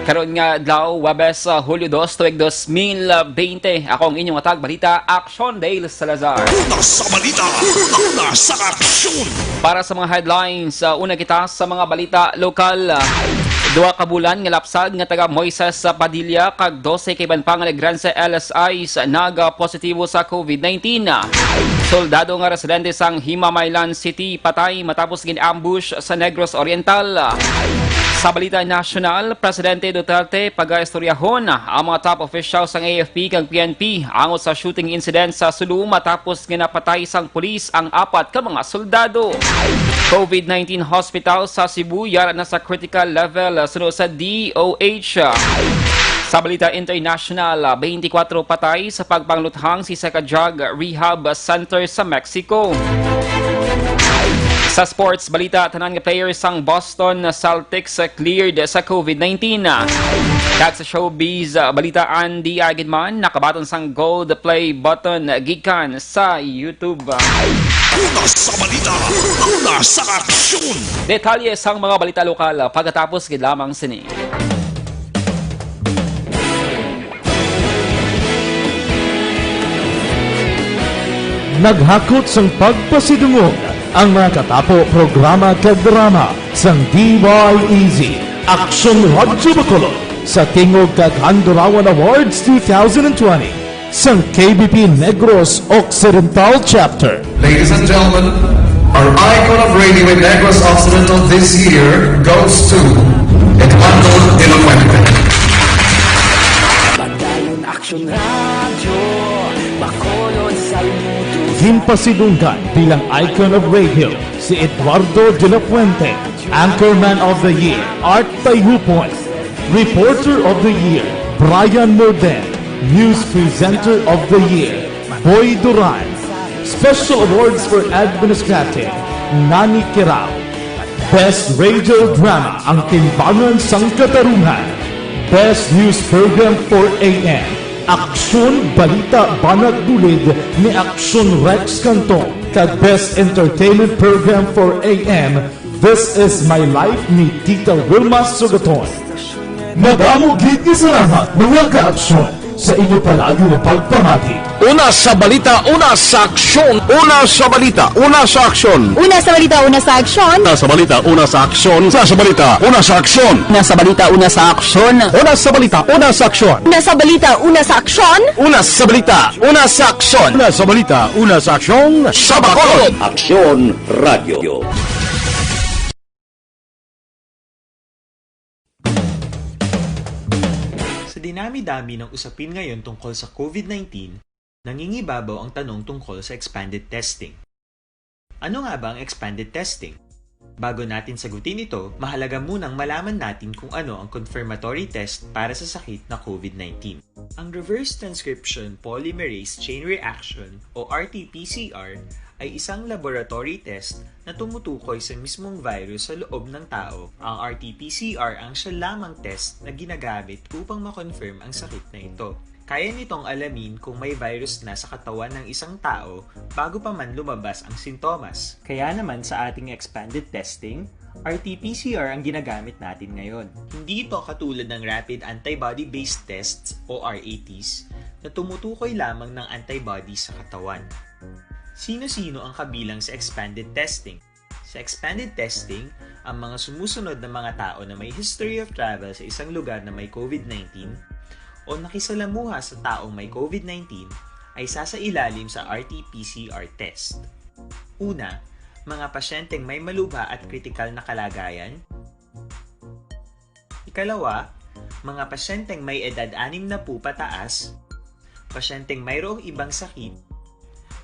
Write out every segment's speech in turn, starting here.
Karon nga adlaw Webes Hulyo 2 tuig 2020. Ako ang inyong atag balita, Action Dale Salazar. Una sa balita, una sa aksyon. Para sa mga headlines, una kita sa mga balita lokal. Duha ka bulan nga lapsad nga taga Moises Padilla kag 12 kay banpang alegran sa LSI naga positibo sa COVID-19. Soldado nga residente sang Himamaylan City patay matapos gin-ambush sa Negros Oriental. Sa balita national, Presidente Duterte pag-istoryahon ang mga top officials ng AFP kag PNP angot sa shooting incident sa Sulu matapos ginapatay sang pulis ang 4 ka mga soldado. COVID-19 hospital sa Cebu yara na sa critical level sunod sa DOH. Sa balita international, 24 patay sa pagpangluthang si Drug Rehab Center sa Mexico. Sa sports balita, tanan nga players sang Boston Celtics cleared sa COVID-19. Kag sa showbiz balita, Andy Agidman nakabaton sang gold play button gikan sa YouTube. Una sa balita, una sa aksyon. Detalye sang mga balita lokal pagkatapos gid lamang sini. Naghakot sang pagpasidungog ang mga katapo programa kag drama sang DYEZ Action Radyo Bacolod sa Tingog kag Handurawan Awards 2020 sang KBP Negros Occidental Chapter. Ladies and gentlemen, our icon of radio in Negros Occidental this year goes to Eduardo de la Fuente. Badayon Action Radio, Bacolod Saludo. Himpasidunggan bilang icon of radio si Eduardo de la Fuente, Anchorman of the Year Art Tayhupoy, Reporter of the Year Brian Morden, News Presenter of the Year Boy Duran, Special Awards for Administrative Nani Kirao, Best Radio Drama ang Timbangan sang Katarungan, Best News Program for AM Aksyon Balita Banat Dulid ni Aksyon Rex Cantong kag Best Entertainment Program for AM This Is My Life ni Tita Wilma Sugaton. Madamo gid ni salamat mga ka-aksyon sa inyo palagi na pagpamati. Una sa balita, una sa aksyon. Una sa balita, una sa aksyon. Una sa balita, una sa aksyon. Una sa balita, una sa aksyon. Una sa balita, una sa aksyon. Una sa balita, una sa aksyon. Una sa balita, una sa aksyon. Una sa balita, una sa aksyon. Una sa balita, una sa aksyon. Una sa balita, una sa aksyon. Sa Bacolod. Aksyon Radio. Sa dinami-dami ng usapin ngayon tungkol sa COVID-19, nangingibabaw ang tanong tungkol sa expanded testing. Ano nga ba ang expanded testing? Bago natin sagutin ito, mahalaga munang malaman natin kung ano ang confirmatory test para sa sakit na COVID-19. Ang reverse transcription polymerase chain reaction o RT-PCR ay isang laboratory test na tumutukoy sa mismong virus sa loob ng tao. Ang RT-PCR ang siya lamang test na ginagamit upang makonfirm ang sakit na ito. Kaya nitong alamin kung may virus na sa katawan ng isang tao bago pa man lumabas ang sintomas. Kaya naman sa ating expanded testing, RT-PCR ang ginagamit natin ngayon. Hindi ito katulad ng rapid antibody-based tests o RATs na tumutukoy lamang ng antibodies sa katawan. Sino-sino ang kabilang sa expanded testing? Sa expanded testing, ang mga sumusunod na mga tao na may history of travel sa isang lugar na may COVID-19 o nakisalamuha sa taong may COVID-19 ay sasailalim sa RT-PCR test. Una, mga pasyenteng may malubha at kritikal na kalagayan. Ikalawa, mga pasyenteng may edad 60 pataas, pasyenteng mayroong ibang sakit,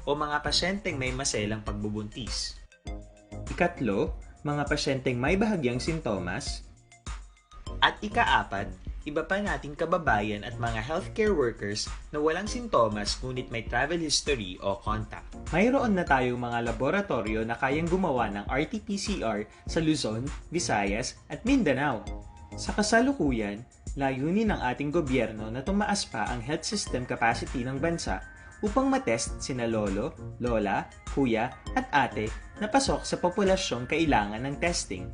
o mga pasyenteng may maselang pagbubuntis. Ikatlo, mga pasyenteng may bahagyang sintomas. At ikaapat, iba pa nating kababayan at mga healthcare workers na walang sintomas ngunit may travel history o contact. Mayroon na tayong mga laboratorio na kayang gumawa ng RT-PCR sa Luzon, Visayas at Mindanao. Sa kasalukuyan, layunin ng ating gobyerno na tumaas pa ang health system capacity ng bansa upang matest sina lolo, lola, kuya at ate na pasok sa populasyong kailangan ng testing.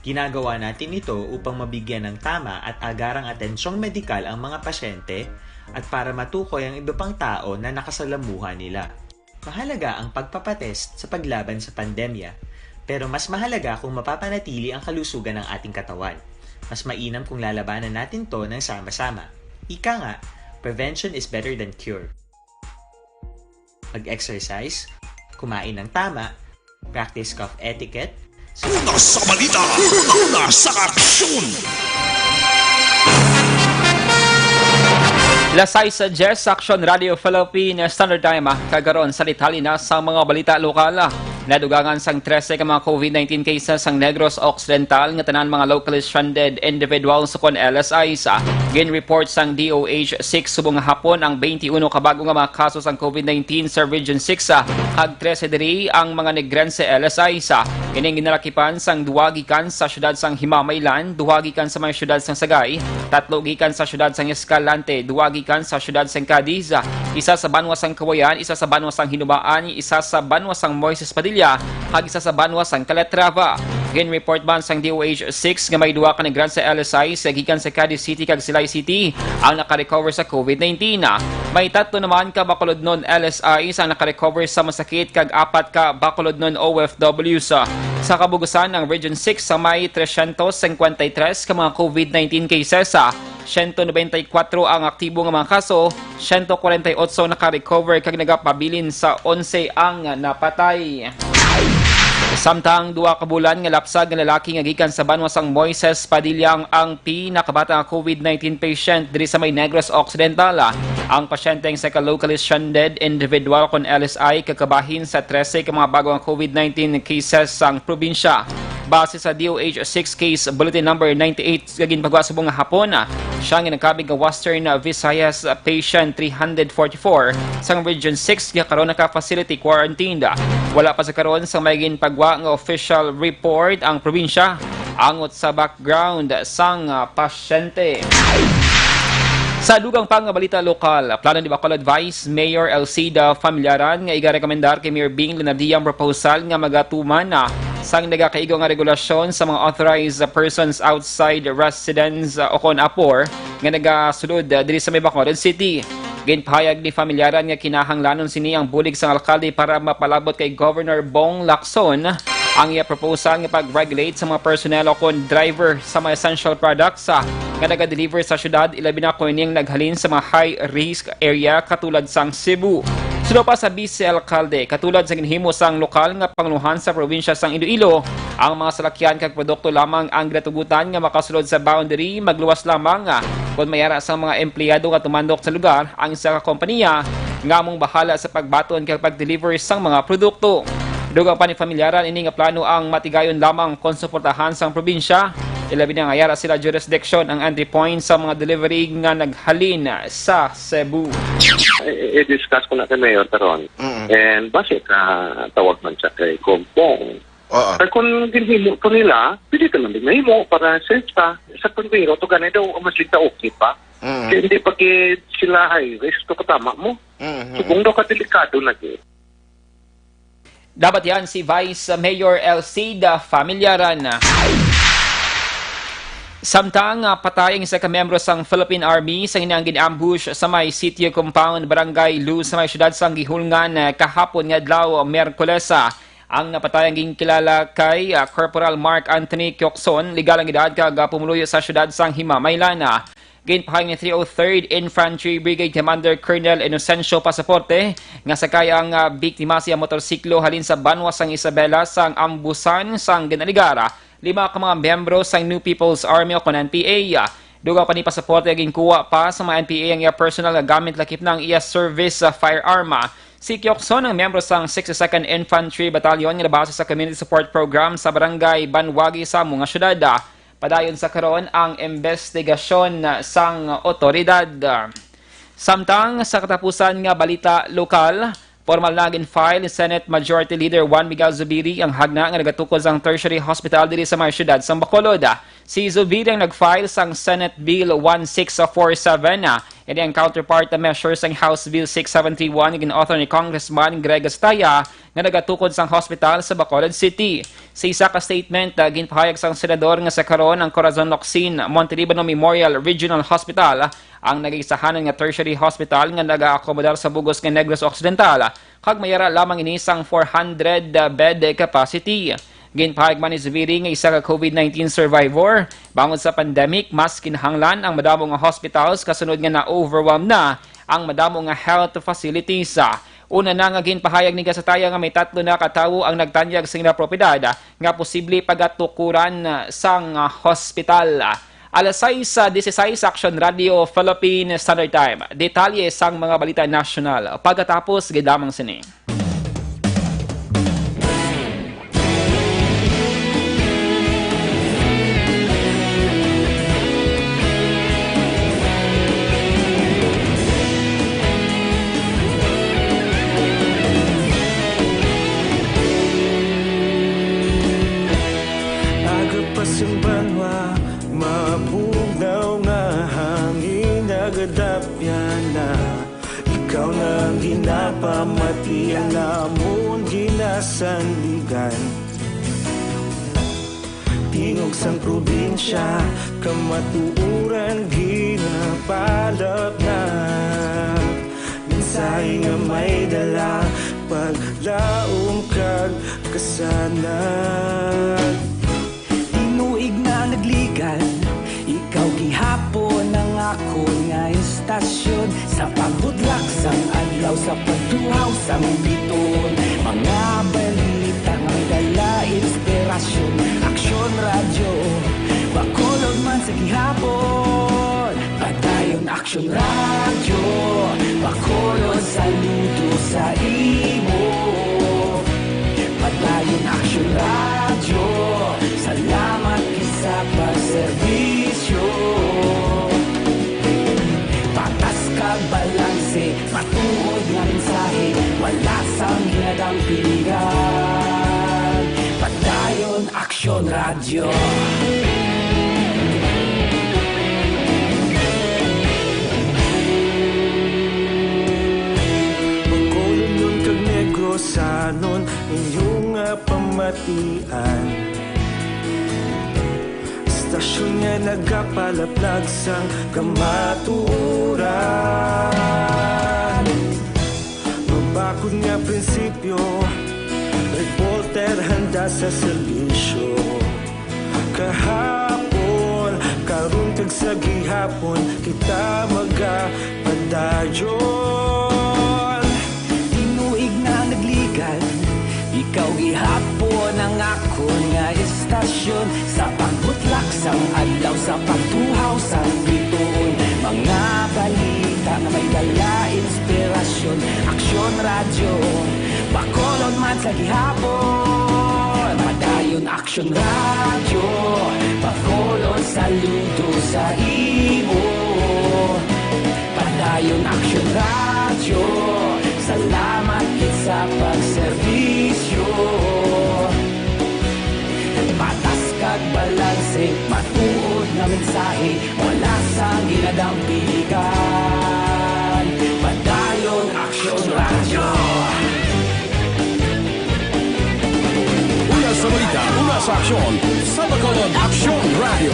Ginagawa natin ito upang mabigyan ng tama at agarang atensyong medikal ang mga pasyente at para matukoy ang iba pang tao na nakasalamuha nila. Mahalaga ang pagpapatest sa paglaban sa pandemya, pero mas mahalaga kung mapapanatili ang kalusugan ng ating katawan. Mas mainam kung lalabanan natin to ng sama-sama. Ika nga, prevention is better than cure. Mag-exercise, kumain ng tama, practice cough etiquette, Una sa balita, una sa aksyon. Lasay sa Jess Action Radio Philippine Standard Time kagaron sa litali na sa mga balita lokal. Nadugangan sang 13 ka mga COVID-19 cases ang Negros Occidental nga tanan mga locally stranded individuals sa kon LSIs. Gin-report sang DOH 6 subong hapon ang 21 ka bago nga mga kaso sang COVID-19 sa Region 6 kag 13 diri ang mga Negrense LSIs. Kining ginalakipan sang duwa gikan sa syudad sang Himamaylan, duwa gikan sa mga syudad sang Sagay, 3 gikan sa syudad sang Escalante, 2 gikan sa syudad sang Cadiz, isa sa Banwa sang Kawayan, isa sa Banwa sang Hinubaan, isa sa Banwa sang Moises Padilla, kag isa sa Banwa sang Calatrava. Gin-report man sang DOH 6 nga may duwa ka Negrense LSI sa gikan sa Cadiz City kag Silay City ang naka-recover sa COVID-19. May 3 naman ka Bacolodnon LSI ang naka-recover sa masakit kag 4 ka Bacolodnon OFWs. Sa kabugusan ng Region 6 sa may 353 ka mga COVID-19 cases. 194 ang aktibo nga mga kaso, 148 naka-recover kag nagapabilin sa 11 ang napatay. Samtang 2 ka bulan nga lapsag nga lalaki nga gikan sa Banwa sang Moises Padilla ang pinakabata nga COVID-19 patient diri sa may Negros Occidental. Ang pasyente ang locally stranded individual kon LSI kakabahin sa 13 ka mga bago nga COVID-19 cases sang probinsya. Base sa DOH 6 case bulletin number 98 gagin pagwa subong nga hapon, siya nga nagkabig nga Western Visayas patient 344 sang Region 6 nga karon naka-facility quarantined. Wala pa sa karon sa mayigin pagwa nga official report ang probinsya angot sa background sang pasyente. Sa dugang pang nga balita lokal, plano ni Bacolod Vice Mayor Elcida Familiaran nga iga-rekomendar kay Mayor Bing Lunardiang proposal nga magatuman sang nagakaigo nga regulasyon sa mga authorized persons outside residence o kon APOR nga nagasulod diri sa may Bacolod City. Ginpahayag ni Familiaran nga kinahanglanon sini ang bulig sang alkalde para mapalabot kay Governor Bong Lacson ang iya proposal nga pag-regulate sa mga personnel o kon driver sa mga essential products nga naga-deliver sa syudad, ilabi na kuning naghalin sa mga high-risk area katulad sang Cebu. Sulo pa sa vice-alkalde, katulad sa ginhimo sang lokal nga panguluhan sa probinsya sang Iloilo, ang mga salakyan kag produkto lamang ang ginatugutan nga makasulod sa boundary, magluwas lamang kung mayara sa mga empleyado nga tumandok sa lugar, ang isa ka kompanya nga mong bahala sa pagbaton kag pag-deliver sang mga produkto. Dugang pa ni Familiaran ini nga plano ang matigayon lamang kung suportahan sang probinsya. Ilabi na ngayara sila jurisdiction ang entry point sa mga delivery nga naghalin sa Cebu. I-discuss ko na kay Mayor Taron. And base ka tawag man siya kay Kompong. Pero kung ginhimo ko nila, pwede ka namin mahimo para safe pa. Sa pagmiro, ito ganay daw mas ligta okay pa. Kaya hindi pa sila high risk to katama mo. So kung daw ka delikado na Dapat yan si Vice Mayor Elcida Familiaran. Samtang patay ang isa ka membro sang Philippine Army sa hinang gin-ambush sa may sitio compound Barangay Lu sa may syudad sang Gihulngan kahapon nga adlaw Miyerkules. Ang napatay ang ginkilala kay Corporal Mark Anthony Kyokson, legal ang edad kag pumuluyo sa syudad sang Himamaylan. Ginpahayag ni 303rd Infantry Brigade Commander Colonel Inocencio Pasaporte nga sakay ang biktima siya motorsiklo halin sa Banwa sang Isabela sang ambusan sang Ginaligara. 5 ka mga miyembro sang New People's Army o NPA. Dugang pa ni Pasaporte ginkuha pa sa mga NPA ang iya personal na gamit lakip ng iya service firearm. Si Kyokson ang miyembro sang 62nd Infantry Battalion nga nabase sa Community Support Program sa Barangay Banwagi sa mga syudad. Padayon sa karon ang investigasyon sang otoridad. Samtang sa katapusan nga balita lokal, formal na gin-file ni Senate Majority Leader Juan Miguel Zubiri ang hagna nga nagatukod sang tertiary hospital diri sa mga syudad sa Bacolod. Si Zubiri ang nag-file sang Senate Bill 1647 and ang counterpart na measure sang House Bill 6731 gin-author ni Congressman Greg Estaya nga nagatukod sang hospital sa Bacolod City. Sa isa ka statement, ginpahayag sang senador nga sa karon ang Corazon Locsin Montelibano Memorial Regional Hospital ang nagisahanan nga tertiary hospital nga naga-akomodar sa bugos nga Negros Occidental kag mayara lamang ini sang 400 bed capacity. Ginpahayag man ni Zubiri nga isa ka COVID-19 survivor. Bangod sa pandemic, mas kinahanglan ang madamo nga hospitals kasunod nga na-overwhelm na ang madamo nga health facilities. Una na nga ginpahayag ni kasataya nga may 3 na katawo ang nagtanyag sa ina propiedad nga posible pagatukuran sang hospital. Alas 6:16 Action Radio Philippine Standard Time. Detalye sang mga balita national. Pagkatapos gidamang sini. Pasimbanwa, mapugaw nga hangin nagadapyan na. Ikaw na ginapamati ang namon ginasandigan. Tingog sang probinsya, kamatuuran ginapalap na. Minsay nga may dala, paglaong kag kasanag. Tinuig na nagligan, ikaw gihapon ang ako nga istasyon. Sa pagbudlak sang adlaw, sa pagtuhaw sang biton. Mga balita nga may dala inspirasyon. Aksyon radyo, bakolog man sa gihapon. Padayon aksyon radyo, bakolog saludo sa imo. Padayon aksyon radyo, salamat sa pagserbisyo. Patas kag balanse, matuod nga mensahe, wala sang ginadang pilihan. Padayon aksyon radyo. Magkulong nun kag Negrosanon, inyong pamatian. Stasyon nga nagapalaplag sang kamaturan. Mabakod nga prinsipyo, reporter handa sa serbisyo. Kahapon, karun kag sa gihapon, kita magapadayon. Tinuig na nagligan, ikaw gihapon ang ako nga istasyon. Sa pagbutlak sang adlaw, sa pagtuhaw sang bituon. Mga balita na may dala inspirasyon. Aksyon radyo, bakolon man sa gihapon. Padayon aksyon radyo, bakolon saludo sa imo. Padayon aksyon radyo, salamat sa pagserbisyo. Patas kag balanse, matuod na mensahe, wala sang ginadang piligan. Padayon aksyon radyo. Una sa balita, una sa aksyon, sa Bacolod Aksyon Radio.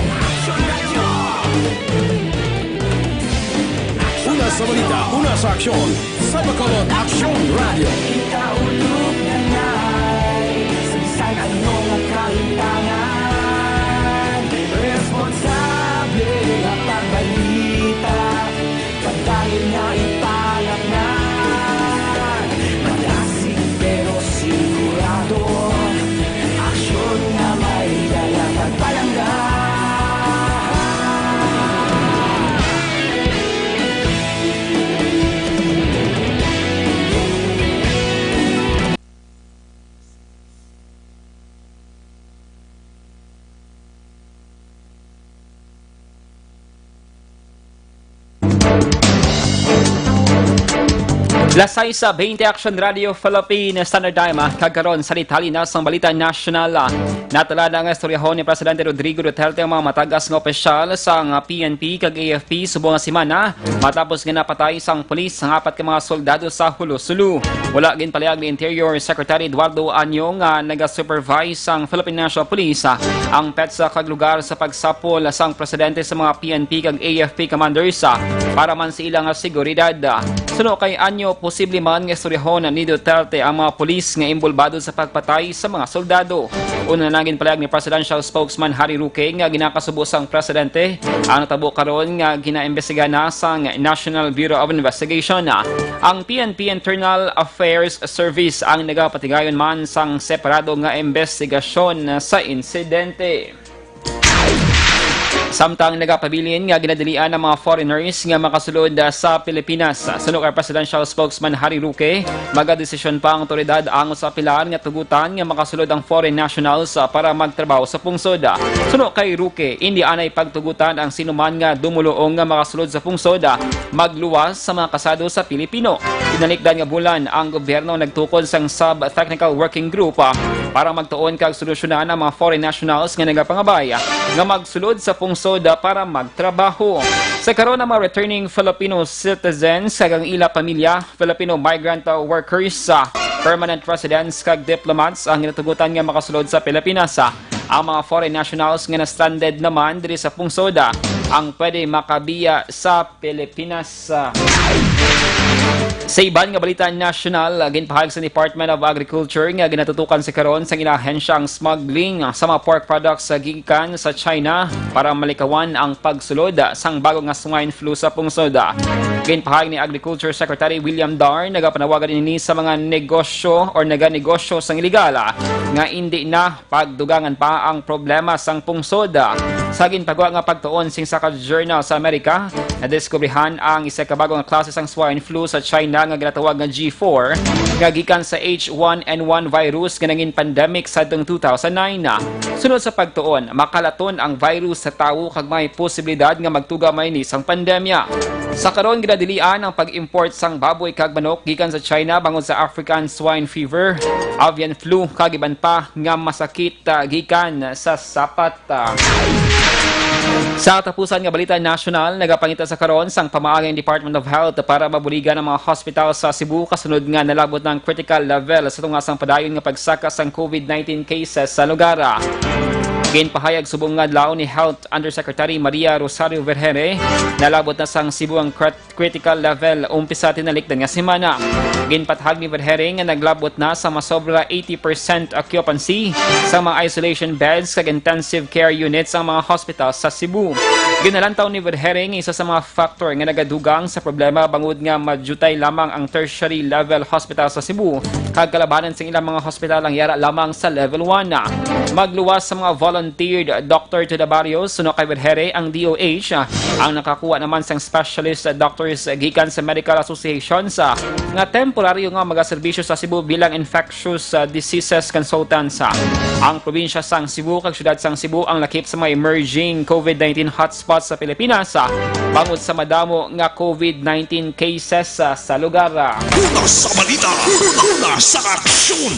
Una sa balita, una sa aksyon, sa Bacolod Aksyon Radio. Kita ulog na ngay, sa bisan anong kahintangan. Responsable ang pagbalita, pagdayon na ipalak na. Malasig pero sigurado, aksyon na may dalang pagpalanggan. Lasay sa 20 Action Radio Philippine Standard Time kagkaron sa Itali na sa balita national. Natala na ang istoryahon ni Presidente Rodrigo Duterte ang mga matagas nga opisyal sa PNP kag AFP subong nga semana matapos nga napatay sang pulis ang 4 ka mga soldado sa Hulo-Sulu. Wala gin palayag ni Interior Secretary Eduardo Año nga naga-supervise ang Philippine National Police ang PETSA kag lugar sa pagsapol sang presidente sa mga PNP kag AFP commanders para man sa ilang seguridad. Suno kay Año, posible man nga istoryahon ni Duterte ang mga pulis nga imbulbado sa pagpatay sa mga soldado. Una naging palayag ni Presidential Spokesman Harry Roque nga ginakasubo sang presidente ang natabo karon nga ginaimbestiga na sang National Bureau of Investigation. Ang PNP Internal Affairs Service ang nagapatigayon man sang separado nga investigasyon sa insidente. Samtang nagapabilin nga ginadalian ng mga foreigners nga makasulod sa Pilipinas. Suno kay Presidential Spokesman Harry Roque, magadesisyon pa ang otoridad ang sa pilar nga tugutan nga makasulod ang foreign nationals para magtrabaho sa pungsod. Suno kay Roque, hindi anay pagtugutan ang sinuman nga dumuluong nga makasulod sa pungsod magluwas sa mga kasado sa Pilipino. Tinalikdan nga bulan ang gobyerno nagtukod sang Sub-Technical Working Group para magtuon kag solusyonan ang mga foreign nationals nga nagapangabay nga magsulod sa pungsod para magtrabaho. Sa karon ng mga returning Filipino citizens kag ila pamilya, Filipino migrant workers, permanent residents kag diplomats ang ginatugutan nga makasulod sa Pilipinas. Ang mga foreign nationals nga na-stranded naman diri sa pungsod ang pwede makabiya sa Pilipinas. Sa iban nga balita national, ginpahayag sa Department of Agriculture nga ginatutukan sa karon sa inahensya ang smuggling sa mga pork products sa gikan sa China para malikawan ang pagsulod sang bago nga swine flu sa pungsod. Ginpahayag ni Agriculture Secretary William Dar nagapanawagan ini sa mga negosyo o naganegosyo sang ilegal nga hindi na pagdugangan pa ang problema sang pungsod. Sa ginpagawa nga pagtuon sing sa Journal sa Amerika, nadiskubrihan ang isa ka bagong klase sang swine flu sa China nga ginatawag nga G4 nga gikan sa H1N1 virus nga naging pandemic sa 2009. Sunod sa pagtuon, makalaton ang virus sa tawo kag may posibilidad nga magtugamay ni sang pandemya. Sa karon ginadilian ang pag-import sang baboy kag manok gikan sa China bangod sa African swine fever, avian flu kag iban pa nga masakit gikan sa sapat. Sa tapusan nga balita national, nagapangita sa karon sang pamaaging Department of Health para mabuligan ang mga hospital sa Cebu kasunod nga nalabot ng critical level sa tungasang padayon nga pagsaka sang COVID-19 cases sa lugar. Ginpahayag subong nga adlaw ni Health Undersecretary Maria Rosario Vergere, nalabot na sang Cebu ang critical level umpisa tinalikdan nga semana. Ginpatahag ni Vergere nga naglabot na sa masobra 80% occupancy sa mga isolation beds kag intensive care units sa mga hospital sa Cebu. Ginalantaw ni Vergere nga isa sa mga factor nga nagadugang sa problema bangod nga madjutay lamang ang tertiary level hospital sa Cebu kag kalabanan sa ilang mga hospital ang yara lamang sa level 1. Magluwas sa mga volunteered doctor to the barrios, suno kay Vergere ang DOH ang nakakuha naman sang specialist doctors gikan sa medical associations nga temporaryo nga magaserbisyo sa Cebu bilang infectious diseases consultants. Ang probinsya sang Cebu kag syudad sang Cebu ang lakip sa mga emerging COVID-19 hotspots sa Pilipinas bangod sa madamo nga COVID-19 cases sa lugar. Una sa balita, una sa aksyon.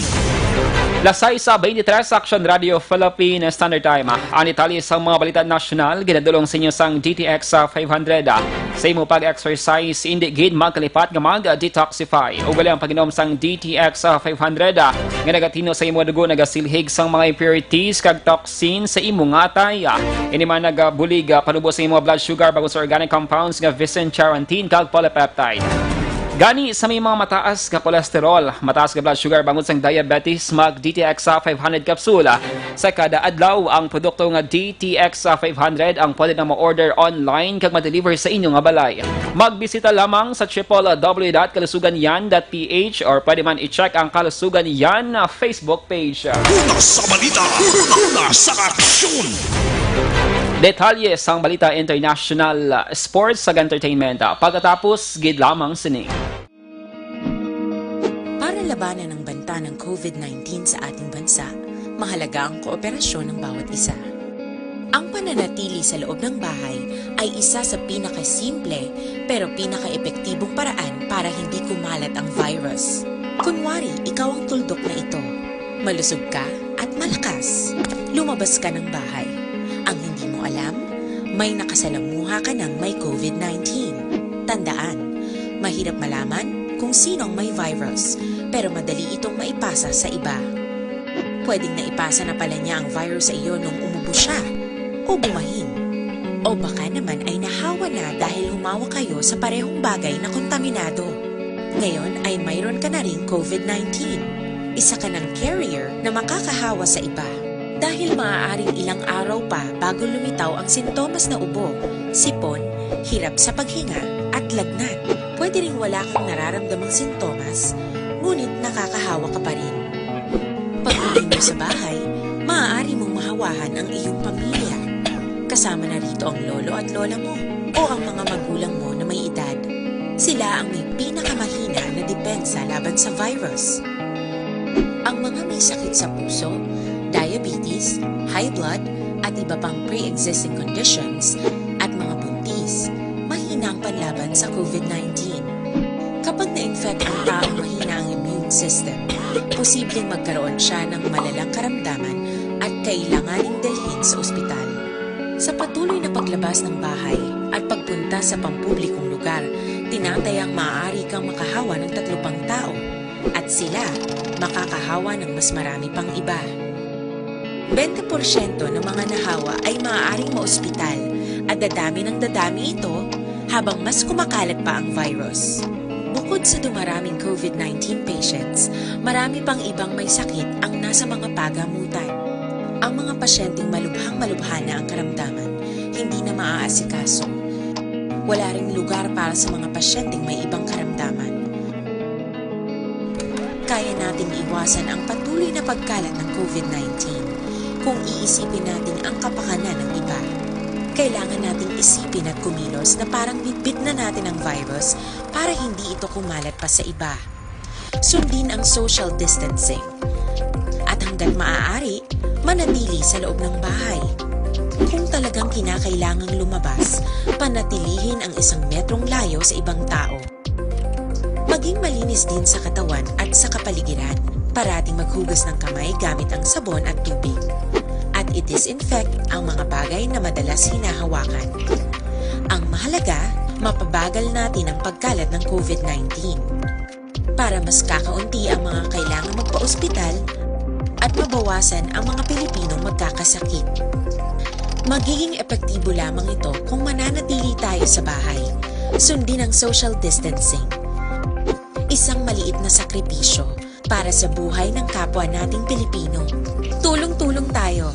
Lasay sa 23 Action Radio Philippine Standard Time. Ang detalye sa mga balita national, ginadulong sa inyo sang GTX 500. Sa imo pag-exercise, hindi gid magkalipat nga mag-detoxify. O gali ang pag-inom sang GTX 500 nga nagatino sa imo dugo nagasilhig sang mga impurities kag toxin sa imo atay. Ini man nagabulig panubo sa imo blood sugar bago sa organic compounds nga visin-charantin kag polypeptide. Gani sa may mga mataas nga kolesterol, mataas nga blood sugar bangod sang diabetes, mag DTX 500 capsule. Sa kada adlaw, ang produkto nga DTX 500 ang pwede na ma-order online kag ma-deliver sa inyo nga balay. Magbisita lamang sa www.kalusuganyan.ph or pwede man i-check ang Kalusugan Yan na Facebook page. Una sa balita, una sa aksyon. Detalye sang balita international, sports sa entertainment. Pagkatapos, gid lamang sini. Para labanan ang banta ng COVID-19 sa ating bansa, mahalaga ang kooperasyon ng bawat isa. Ang pananatili sa loob ng bahay ay isa sa pinakasimple pero pinaka-epektibong paraan para hindi kumalat ang virus. Kunwari, ikaw ang tuldok na ito. Malusog ka at malakas. Lumabas ka ng bahay. Ang hindi mo alam, may nakasalamuha ka ng may COVID-19. Tandaan, mahirap malaman kung sinong may virus, pero madali itong maipasa sa iba. Pwedeng naipasa na pala niya ang virus sa iyo nung umubo siya o bumahin. O baka naman ay nahawa na dahil humawa kayo sa parehong bagay na kontaminado. Ngayon ay mayroon ka na ring COVID-19. Isa ka ng carrier na makakahawa sa iba. Dahil maaaring ilang araw pa bago lumitaw ang sintomas na ubo, sipon, hirap sa paghinga at lagnat. Pwede ring wala kang nararamdamang sintomas, ngunit nakakahawa ka pa rin. Pag-uwi mo sa bahay, maaari mong mahawahan ang iyong pamilya. Kasama na rito ang lolo at lola mo o ang mga magulang mo na may edad. Sila ang may pinakamahina na depensa laban sa virus. Ang mga may sakit sa puso, diabetes, high blood, at iba pang pre-existing conditions at mga buntis, mahina ang panlaban sa COVID-19. Kapag na-infect ang taong mahina ang immune system, posibleng magkaroon siya ng malalang karamdaman at kailanganing dalhin sa ospital. Sa patuloy na paglabas ng bahay at pagpunta sa pampublikong lugar, tinatayang maaari kang makahawa ng 3 pang tao at sila makakahawa ng mas marami pang iba. 20% ng mga nahawa ay maaaring maospital at dadami ng dadami ito habang mas kumakalat pa ang virus. Bukod sa dumaraming COVID-19 patients, marami pang ibang may sakit ang nasa mga pagamutan. Ang mga pasyenteng malubhang-malubha na ang karamdaman, hindi na maaasikaso. Wala ring lugar para sa mga pasyenteng may ibang karamdaman. Kaya nating iwasan ang patuloy na pagkalat ng COVID-19 kung iisipin natin ang kapakanan ng iba. Kailangan nating isipin at kumilos na parang bitbit na natin ang virus para hindi ito kumalat pa sa iba. Sundin ang social distancing. At hanggat maaari, manatili sa loob ng bahay. Kung talagang kinakailangang lumabas, panatilihin ang 1 metrong layo sa ibang tao. Maging malinis din sa katawan at sa kapaligiran. Parating maghugas ng kamay gamit ang sabon at tubig. At i-disinfect ang mga bagay na madalas hinahawakan. Ang mahalaga, mapabagal natin ang pagkalat ng COVID-19. Para mas kakaunti ang mga kailangang magpa-ospital at mabawasan ang mga Pilipinong magkakasakit. Magiging epektibo lamang ito kung mananatili tayo sa bahay. Sundin ang social distancing. Isang maliit na sakripisyo para sa buhay ng kapwa nating Pilipino. Tulong-tulong tayo.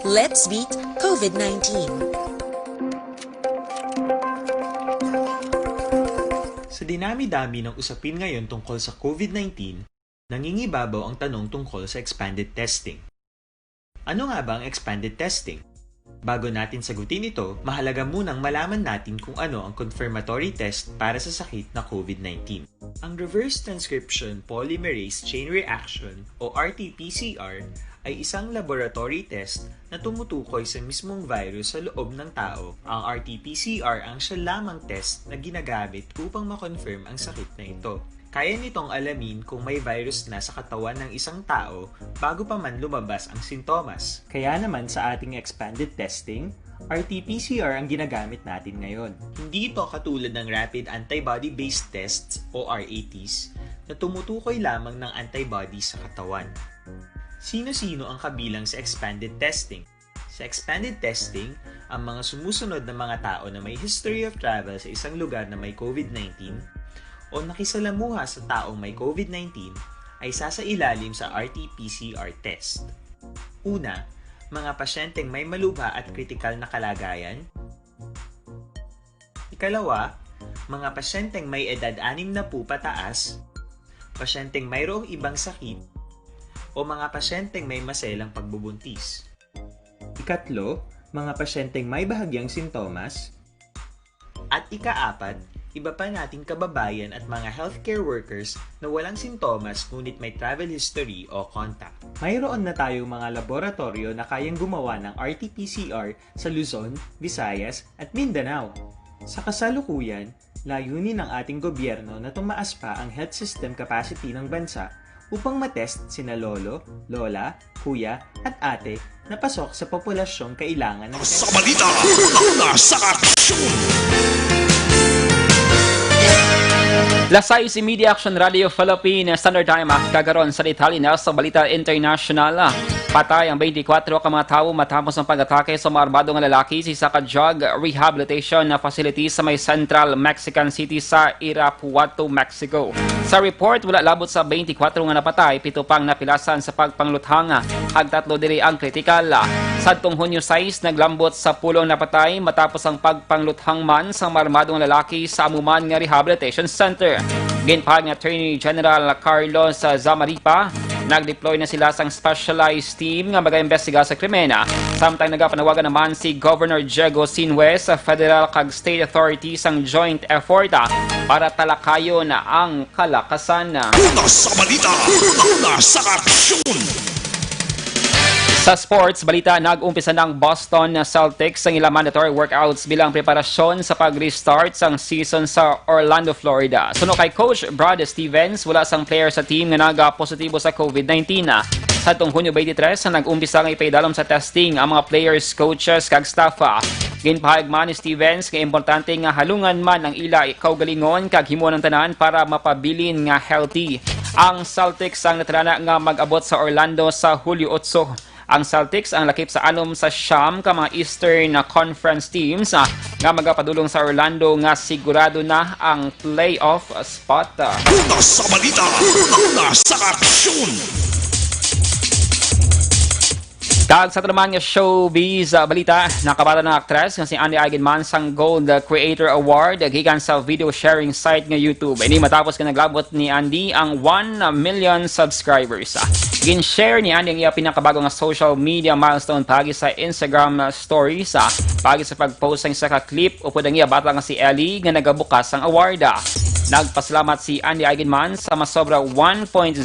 Let's beat COVID-19. Sa dinami-dami ng usapin ngayon tungkol sa COVID-19, nangingibabaw ang tanong tungkol sa expanded testing. Ano nga ba ang expanded testing? Bago natin sagutin ito, mahalaga munang malaman natin kung ano ang confirmatory test para sa sakit na COVID-19. Ang reverse transcription polymerase chain reaction o RT-PCR ay isang laboratory test na tumutukoy sa mismong virus sa loob ng tao. Ang RT-PCR ang siya lamang test na ginagamit upang makonfirm ang sakit na ito. Kaya nitong alamin kung may virus na sa katawan ng isang tao bago pa man lumabas ang sintomas. Kaya naman sa ating expanded testing, RT-PCR ang ginagamit natin ngayon. Hindi ito katulad ng rapid antibody-based tests o RATs na tumutukoy lamang ng antibodies sa katawan. Sino-sino ang kabilang sa expanded testing? Sa expanded testing, ang mga sumusunod na mga tao na may history of travel sa isang lugar na may COVID-19 o nakisalamuha sa taong may COVID-19 ay sasailalim sa RT-PCR test. Una, mga pasyenteng may malubha at kritikal na kalagayan. Ikalawa, mga pasyenteng may edad 60 pataas, pasyenteng mayroong ibang sakit, o mga pasyenteng may maselang pagbubuntis. Ikatlo, mga pasyenteng may bahagyang sintomas. At ikaapat, iba pa nating kababayan at mga healthcare workers na walang sintomas ngunit may travel history o contact. Mayroon na tayong mga laboratorio na kayang gumawa ng RT-PCR sa Luzon, Visayas at Mindanao. Sa kasalukuyan, layunin ng ating gobyerno na tumaas pa ang health system capacity ng bansa upang matest sina lolo, lola, kuya at ate na pasok sa populasyong kailangan ng Sa balita, una sa aksyon! Lasay si Media Action Radio Philippines Standard Time kagaron sa detalye na sa balita international. Patay ang 24 ka mga tao matapos ang pag-atake sa mga armadong lalaki sa isa ka drug rehabilitation na facility sa may Central Mexican City sa Irapuato, Mexico. Sa report, wala labot sa 24 nga napatay, 7 pang napilasan sa pagpangluthang, ag 3 diri ang kritikal. Sadtong Hunyo 6, naglambot sa 10 napatay matapos ang pagpangluthang man sa mga armadong lalaki sa amuman nga rehabilitation center. Ginpahag ng Attorney General Carlos Zamaripa, nag-deploy na sila sang specialized team nga mag-imbestiga sa krimena. Samtang nagapanawagan naman si Governor Diego Sinue sa federal kag state authorities ang joint effort para talakayon ang kalakasan. Una sa balita, una sa aksyon! Sa sports, balita, nag-umpisa ng Boston Celtics ang ilang mandatory workouts bilang preparasyon sa pag-restart sang season sa Orlando, Florida. Suno kay Coach Brad Stevens, wala sang player sa team nga naga-positibo sa COVID-19. Sa Hunyo 23, nag-umpisa ng ipaidalom sa testing ang mga players, coaches, kag staff. Ginpahayag man ni Stevens nga importante nga halungan man ang ila kaugalingon kag himo ng tanan para mapabilin nga healthy. Ang Celtics ang natrana nga mag-abot sa Orlando sa Hulyo 8. Ang Celtics ang lakip sa anom sa siyam ka mga Eastern Conference teams nga magapadulong sa Orlando nga sigurado na ang playoff spot. Una sa balita, una sa aksyon! Kag sa naman nga showbiz balita, nakabata ng aktres nga si Andy Eigenman sang Gold Creator Award gikan sa video sharing site nga YouTube. Ini matapos ka naglabot ni Andy ang 1 million subscribers. Gin-share ni Andy ang iya pinakabago nga social media milestone pagi sa Instagram stories pagi sa pag-post ng isa ka clip upod ang iya bata nga si Ellie nga nagabukas ang award. Nagpasalamat si Andy Eigenman sa masobra 1.08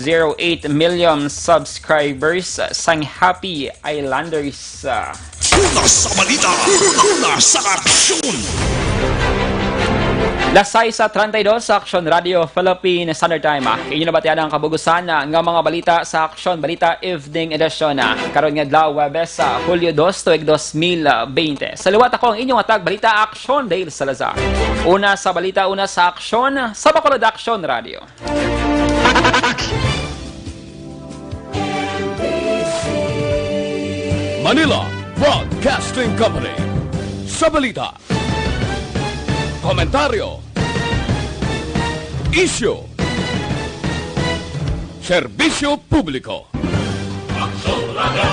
million subscribers sang Happy Islanders. Una sa balita, una sa aksyon! Lasay sa 32 sa Action Radio Philippines Standard Time. Inyo na batian ang kabugusan nga mga balita sa Action Balita Evening Edition. Karon nga adlaw Webes sa Hulyo 2 tuig 2020. Sa liwat ako ang inyong atag Balita Action Dale Salazar. Una sa balita, una sa Action, sa Bacolod Action Radio. Manila Broadcasting Company. Sa balita, komentaryo, issue, serbisyo publiko. Aksyon Radio!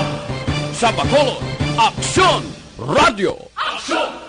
Sa Bacolod, Aksyon Radio! Aksyon!